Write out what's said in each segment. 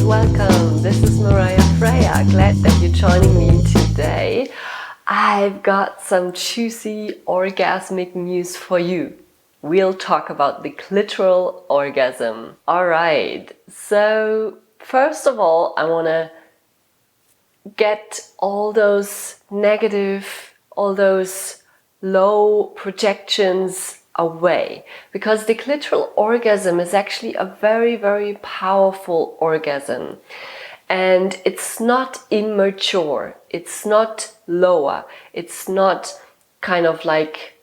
welcome. This is Mariah Freya. Glad that you're joining me today. I've got some juicy orgasmic news for you. We'll talk about the clitoral orgasm. Alright, so first of all, I want to get all those negative, all those low projections away, because the clitoral orgasm is actually a very, very powerful orgasm, and it's not immature, it's not lower, it's not kind of like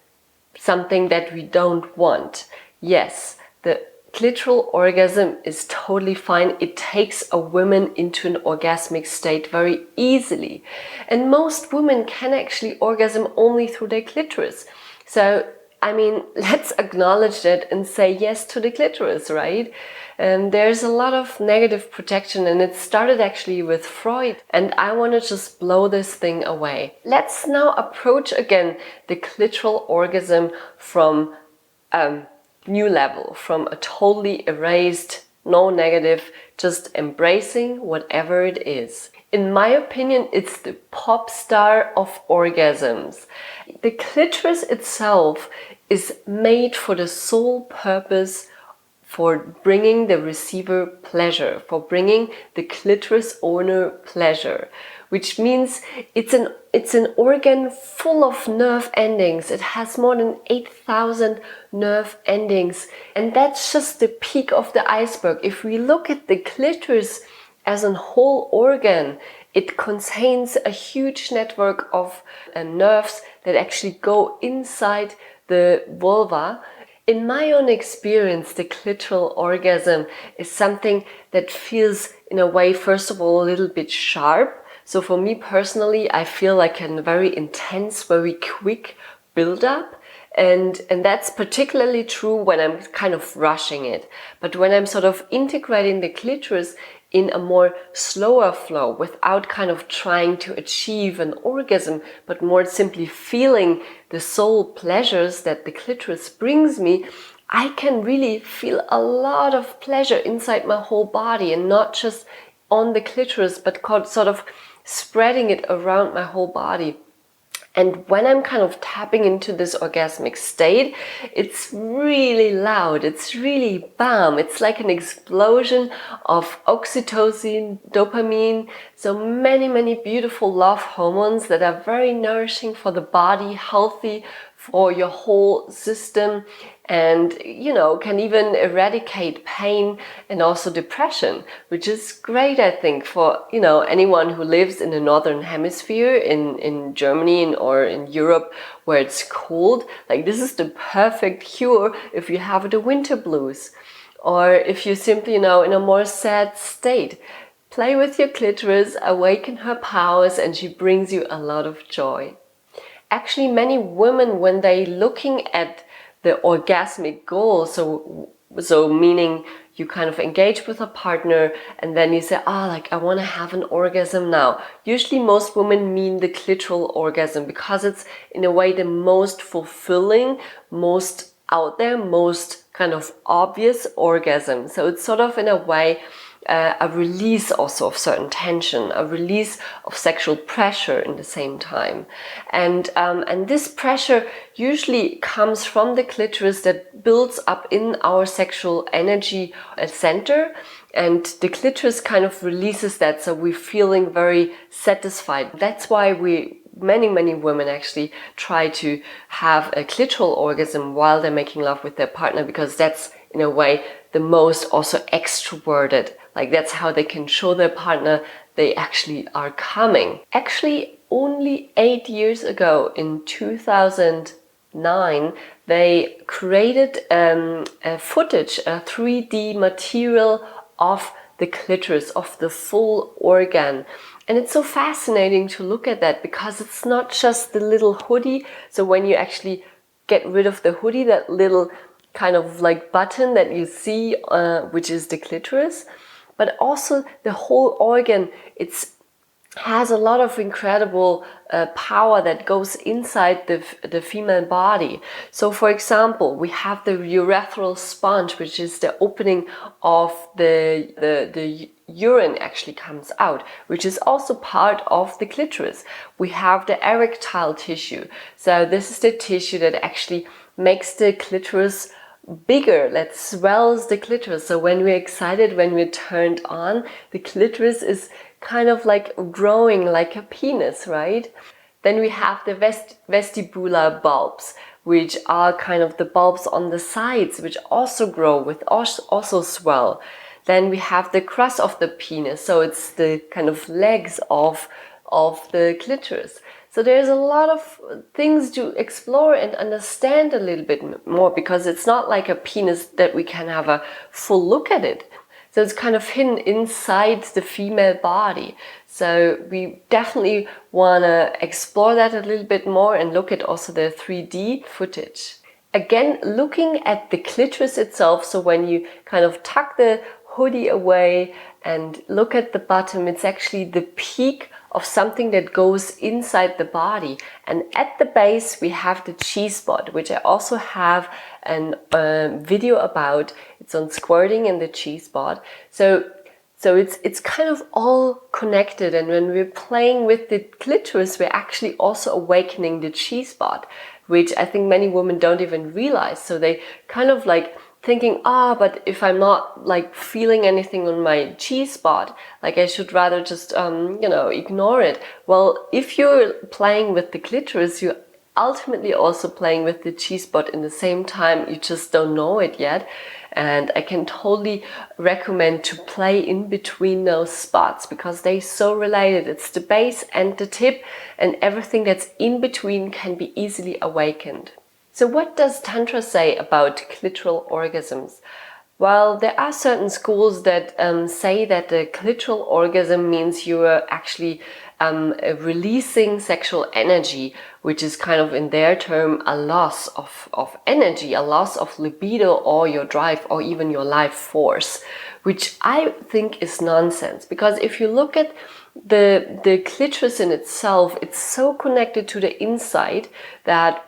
something that we don't want. Yes, the clitoral orgasm is totally fine. It takes a woman into an orgasmic state very easily, and most women can actually orgasm only through their clitoris. So I mean, let's acknowledge that and say yes to the clitoris, right? And there's a lot of negative protection, and it started actually with Freud, and I want to just blow this thing away. Let's now approach again the clitoral orgasm from a new level, from a totally erased, no negative, just embracing whatever it is. In my opinion, it's the pop star of orgasms. The clitoris itself is made for the sole purpose for bringing the receiver pleasure, for bringing the clitoris owner pleasure, which means it's an organ full of nerve endings. It has more than 8,000 nerve endings, and that's just the peak of the iceberg. If we look at the clitoris as a whole organ, it contains a huge network of nerves that actually go inside the vulva. In my own experience, the clitoral orgasm is something that feels, in a way, first of all, a little bit sharp. So for me personally, I feel like a very intense, very quick build-up. And that's particularly true when I'm kind of rushing it. But when I'm sort of integrating the clitoris in a more slower flow, without kind of trying to achieve an orgasm, but more simply feeling the soul pleasures that the clitoris brings me, I can really feel a lot of pleasure inside my whole body, and not just on the clitoris, but sort of spreading it around my whole body. And when I'm kind of tapping into this orgasmic state, it's really loud, it's really bam, it's like an explosion of oxytocin, dopamine, so many beautiful love hormones that are very nourishing for the body, healthy for your whole system, and can even eradicate pain and also depression, which is great, I think, for anyone who lives in the northern hemisphere, in Germany or in Europe, where it's cold. Like, this is the perfect cure if you have the winter blues, or if you simply in a more sad state. Play with your clitoris, awaken her powers, and she brings you a lot of joy. Actually, many women, when they looking at the orgasmic goal, so meaning you kind of engage with a partner and then you say, I want to have an orgasm now. Usually most women mean the clitoral orgasm, because it's in a way the most fulfilling, most out there, most kind of obvious orgasm. So it's sort of in a way a release also of certain tension, a release of sexual pressure in the same time. And this pressure usually comes from the clitoris that builds up in our sexual energy center, and the clitoris kind of releases that, so we're feeling very satisfied. That's why many women actually try to have a clitoral orgasm while they're making love with their partner, because that's in a way the most also extroverted. Like, that's how they can show their partner they actually are coming. Actually, only 8 years ago, in 2009, they created a footage, a 3D material of the clitoris, of the full organ. And it's so fascinating to look at that, because it's not just the little hoodie. So when you actually get rid of the hoodie, that little kind of like button that you see, which is the clitoris, but also the whole organ. It's has a lot of incredible power that goes inside the female body. So for example, we have the urethral sponge, which is the opening of the urine actually comes out, which is also part of the clitoris. We have the erectile tissue. So this is the tissue that actually makes the clitoris bigger, that swells the clitoris. So when we're excited, when we're turned on, the clitoris is kind of like growing like a penis, right? Then we have the vestibular bulbs, which are kind of the bulbs on the sides, which also grow with also swell. Then we have the crus of the penis, so it's the kind of legs of the clitoris. So there's a lot of things to explore and understand a little bit more, because it's not like a penis that we can have a full look at it. So it's kind of hidden inside the female body. So we definitely want to explore that a little bit more and look at also the 3D footage. Again, looking at the clitoris itself, so when you kind of tuck the hoodie away and look at the bottom, it's actually the peak of something that goes inside the body. And at the base we have the G-spot, which I also have a video about. It's on squirting in the G-spot. So it's kind of all connected, and when we're playing with the clitoris, we're actually also awakening the G-spot, which I think many women don't even realize. So they kind of like thinking, but if I'm not like feeling anything on my G-spot, like I should rather just, ignore it. Well, if you're playing with the clitoris, you're ultimately also playing with the G-spot in the same time. You just don't know it yet. And I can totally recommend to play in between those spots, because they're so related. It's the base and the tip, and everything that's in between can be easily awakened. So what does Tantra say about clitoral orgasms? Well, there are certain schools that say that the clitoral orgasm means you are actually releasing sexual energy, which is kind of in their term a loss of energy, a loss of libido or your drive or even your life force, which I think is nonsense. Because if you look at the clitoris in itself, it's so connected to the inside that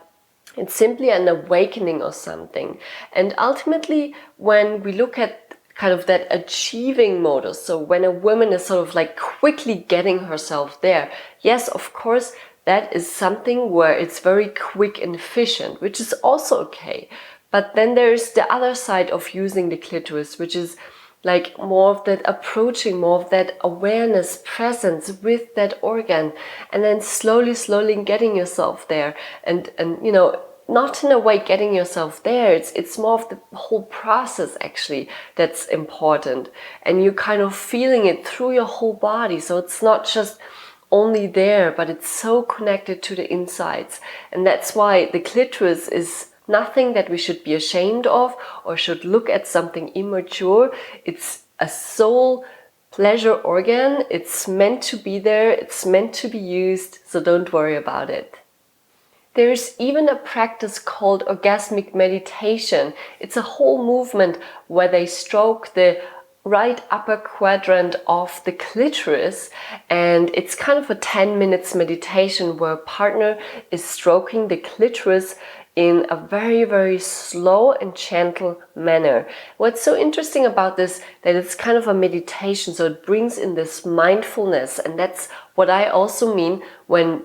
it's simply an awakening or something. And ultimately, when we look at kind of that achieving modus, so when a woman is sort of like quickly getting herself there, yes, of course, that is something where it's very quick and efficient, which is also okay. But then there's the other side of using the clitoris, which is like more of that approaching, more of that awareness, presence with that organ, and then slowly getting yourself there. And not in a way getting yourself there, it's more of the whole process actually that's important. And you're kind of feeling it through your whole body. So it's not just only there, but it's so connected to the insides. And that's why the clitoris is nothing that we should be ashamed of or should look at something immature. It's a soul pleasure organ. It's meant to be there. It's meant to be used. So don't worry about it. There's even a practice called orgasmic meditation. It's a whole movement where they stroke the right upper quadrant of the clitoris, and it's kind of a 10 minutes meditation where a partner is stroking the clitoris in a very slow and gentle manner. What's so interesting about this, that it's kind of a meditation, so it brings in this mindfulness, and that's what I also mean when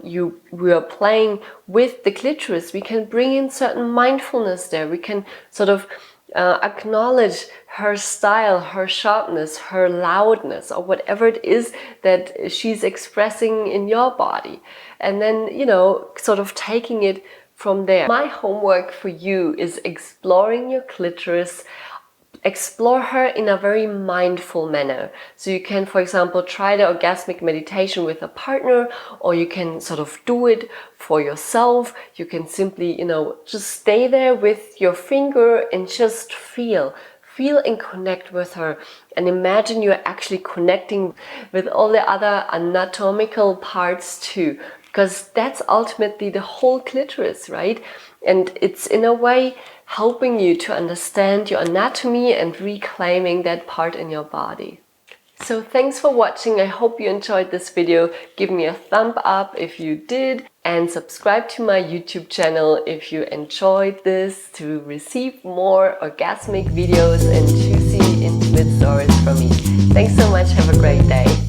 we are playing with the clitoris. We can bring in certain mindfulness there. We can sort of acknowledge her style, her sharpness, her loudness, or whatever it is that she's expressing in your body. And then, sort of taking it from there. My homework for you is exploring your clitoris. Explore her in a very mindful manner. So you can, for example, try the orgasmic meditation with a partner, or you can sort of do it for yourself. You can simply, just stay there with your finger and just feel and connect with her, and imagine you're actually connecting with all the other anatomical parts too, because that's ultimately the whole clitoris, right? And it's in a way helping you to understand your anatomy and reclaiming that part in your body. So thanks for watching. I hope you enjoyed this video. Give me a thumb up if you did, and subscribe to my YouTube channel if you enjoyed this, to receive more orgasmic videos and juicy intimate stories from me. Thanks so much. Have a great day.